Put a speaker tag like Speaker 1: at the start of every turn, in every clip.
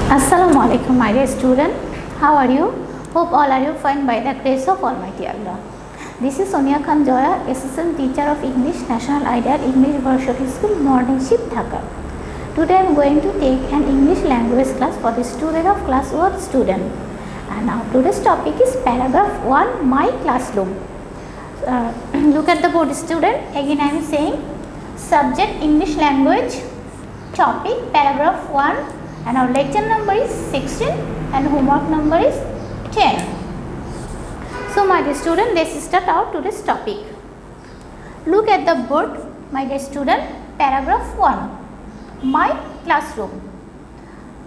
Speaker 1: Assalamualaikum my dear student, how are you? Hope all are you fine by the grace of Almighty Allah. This is Sonia Joya, assistant teacher of English National Ideal English Varsity School, Morning Shift, Dhaka. Today I am going to take an English language class for the student of class 1 student. And now today's topic is paragraph 1, my classroom. Look at the board student. Again I am saying subject English language, topic paragraph 1. And our lecture number is 16 and homework number is 10. So my dear student, let's start out today's topic. Look at the board, my dear student. Paragraph 1, my classroom.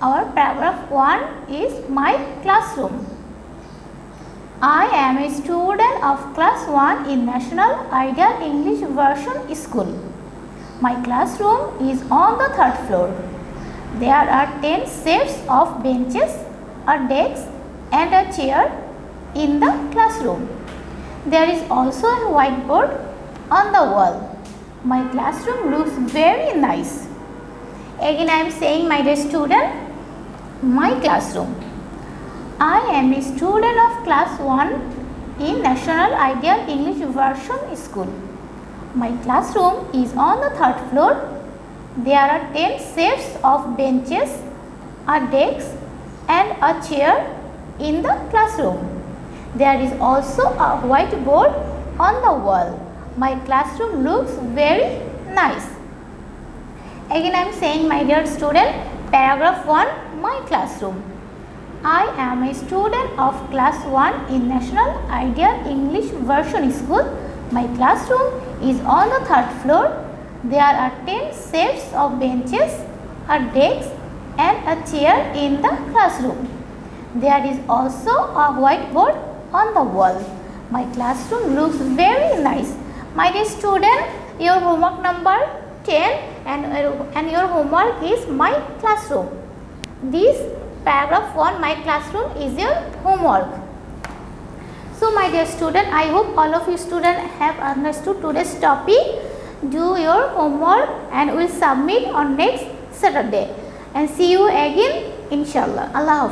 Speaker 1: Our paragraph 1 is my classroom. I am a student of class 1 in National Ideal English Version School. My classroom is on the 3rd floor. There are 10 sets of benches, a desk and a chair in the classroom. There is also a whiteboard on the wall. My classroom looks very nice. Again I am saying, my dear student, my classroom. I am a student of class 1 in National Ideal English Version School. My classroom is on the 3rd floor. There are 10 sets of benches, a desk and a chair in the classroom. There is also a whiteboard on the wall. My classroom looks very nice. Again I am saying, my dear student, paragraph 1, my classroom. I am a student of class 1 in National Ideal English Version School. My classroom is on the 3rd floor. There are 10 sets of benches, a desk and a chair in the classroom. There is also a whiteboard on the wall. My classroom looks very nice. My dear student, your homework number 10 and your homework is my classroom. This paragraph 1, my classroom, is your homework. So my dear student, I hope all of you students have understood today's topic. Do your homework and will submit on next Saturday, and see you again inshallah. Allah Hafiz.